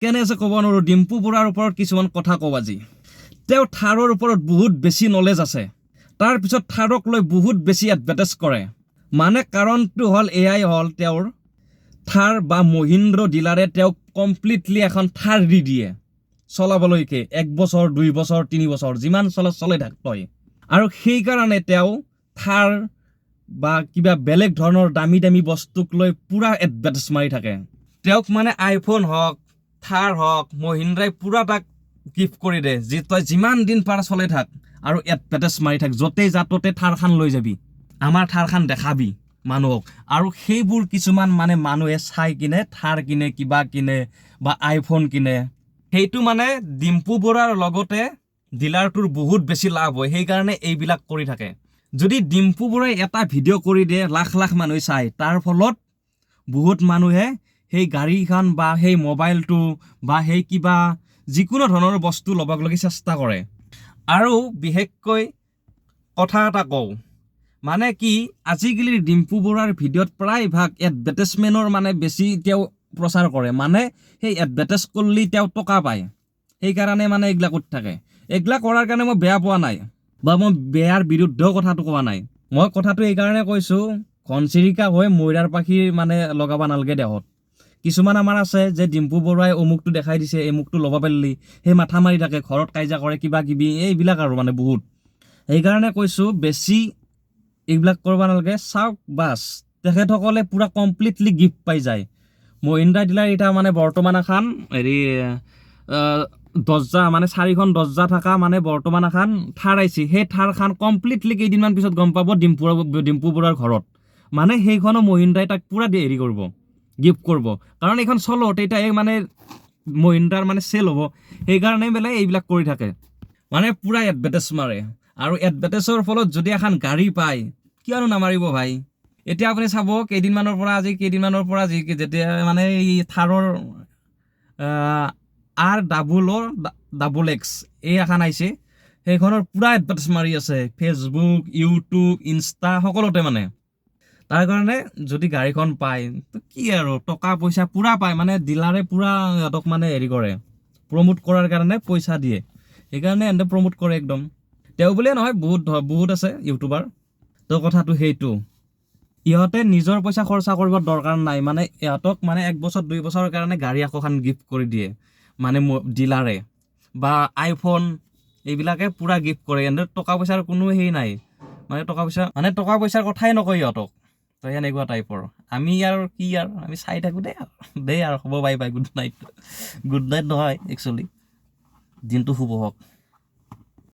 কেনে আছে ক'ব নোৱাৰোঁ। ডিম্পু বৰুৱাৰ ওপৰত কিছুমান কথা কওঁ আজি। তেওঁ থাৰৰ ওপৰত বহুত বেছি নলেজ আছে, তাৰপিছত থাৰক লৈ বহুত বেছি এডভাৰটাইজ কৰে। মানে কাৰণটো হ'ল এয়াই হ'ল তেওঁৰ থাৰ বা মহিন্দ্ৰ ডিলাৰে তেওঁক কমপ্লিটলি এখন থাৰ দি দিয়ে চলাবলৈকে 1 বছৰ 2 বছৰ 3 বছৰ যিমান চলে থাক তই। আৰু সেইকাৰণে তেওঁ থাৰ বা কিবা বেলেগ ধৰণৰ দামী দামী বস্তুক লৈ পুৰা এডভাৰটাইজ মাৰি থাকে। তেওঁক মানে আইফোন হওক থাৰ হওক মহিন্দ্ৰাই পুৰা তাক গিফ্ট কৰি দে, যি তই যিমান দিন পাৰ চলাই থাক আৰু এডভাৰটাইজ মাৰি থাক, য'তেই যা ত'তে থাৰখান লৈ যাবি, আমাৰ থাৰখান দেখাবি মানুহক। আৰু সেইবোৰ কিছুমান মানে মানুহে চাই কিনে থাৰ কিনে, কিবা কিনে বা আইফোন কিনে। সেইটো মানে ডিম্পু বৰুৱাৰ লগতে ডিলাৰটোৰ বহুত বেছি লাভ হয়, সেইকাৰণে এইবিলাক কৰি থাকে। যদি ডিম্পু বৰুৱাই এটা ভিডিঅ' কৰি দিয়ে লাখ লাখ মানুহে চাই, তাৰ ফলত বহুত মানুহে সেই গাড়ীখন বা সেই মোবাইলটো বা সেই কিবা যিকোনো ধৰণৰ বস্তু ল'বাক লাগি চেষ্টা কৰে। আৰু বিশেষকৈ কথা এটা কওঁ, মানে কি আজিকালি ডিম্পু বৰুৱাৰ ভিডিঅ'ত প্ৰায়ভাগ এডভাৰটাইজমেণ্টৰ মানে বেছি তেওঁ প্ৰচাৰ কৰে। মানে সেই এডভাৰটাইজ কৰিলে তেওঁ টকা পায়, সেইকাৰণে মানে এইবিলাক কৰি থাকে। এইবিলাক কৰাৰ কাৰণে মই বেয়া পোৱা নাই বা মই বেয়াৰ বিৰুদ্ধেও কথাটো কোৱা নাই। মই কথাটো এইকাৰণে কৈছোঁ, ঘনচিৰিকা হৈ ময়ৰাৰ পাখি মানে লগাব নালাগে দেহত। কিছুমান আমাৰ আছে যে ডিম্পু বৰুৱাই অমুকটো দেখাই দিছে, অমুকটো ল'ব পাৰিলি, সেই মাথা মাৰি থাকে, ঘৰত কাজিয়া কৰে, কিবা কিবি এইবিলাক আৰু মানে বহুত। সেইকাৰণে কৈছোঁ বেছি এইবিলাক কৰিব নালাগে। চাওক বাছ, তেখেতসকলে পুৰা কমপ্লিটলি গিফ্ট পাই যায়। মহিন্দ্ৰা ডিলাৰ এতিয়া মানে বৰ্তমান এখন হেৰি দৰ্জা মানে 4খন দৰ্জা থকা মানে বৰ্তমান এখন থাৰ আহিছে। সেই থাৰখন কমপ্লিটলি কেইদিনমান পিছত গম পাব ডিম্পু বৰুৱাৰ ঘৰত। মানে সেইখনো মহিন্দ্ৰাই তাক পুৰা হেৰি কৰিব, গিফ্ট কৰিব। কাৰণ এইখন চলো তেতিয়া এই মানে মহিন্দ্ৰাৰ মানে চেল হ'ব, সেইকাৰণে বোলে এইবিলাক কৰি থাকে, মানে পুৰা এডভাৰটাইজ মাৰে। আৰু এডভাৰটাইজৰ ফলত যদি এখন গাড়ী পায়, কিয়নো নামাৰিব ভাই। এতিয়া আপুনি চাব কেইদিনমানৰ পৰা যেতিয়া মানে এই থাৰৰ R00XX এই এখন আহিছে, সেইখনৰ পুৰা এডভাৰটাইজ মাৰি আছে ফেচবুক, ইউটিউব, ইনষ্টা সকলোতে। মানে তাৰ কাৰণে যদি গাড়ীখন পায় তো কি আৰু টকা পইচা পুৰা পায়, মানে ডিলাৰে পুৰা সিহঁতক মানে হেৰি কৰে, প্ৰমোট কৰাৰ কাৰণে পইচা দিয়ে, সেইকাৰণে সিহঁতে প্ৰমোট কৰে একদম। তেওঁ বুলিয়ে নহয়, বহুত আছে ইউটিউবাৰ। তো কথাটো সেইটো, ইহঁতে নিজৰ পইচা খৰচা কৰিব দৰকাৰ নাই, মানে ইহঁতক মানে 1 বছৰ 2 বছৰৰ কাৰণে গাড়ী এখন গিফ্ট কৰি দিয়ে মানে ডিলাৰে, বা আইফোন এইবিলাকে পুৰা গিফ্ট কৰে। সিহঁতৰ টকা পইচাৰ কোনো হেৰি নাই, মানে টকা পইচাৰ কথাই নকয় ইহঁতক। তো সেনেকুৱা টাইপৰ। আমি আৰু কি আৰু আমি চাই থাকোঁ দেই আৰু হ'ব, বাই বাই, গুড নাইট নহয় একচুৱেলি, দিনটো শুভ হওক।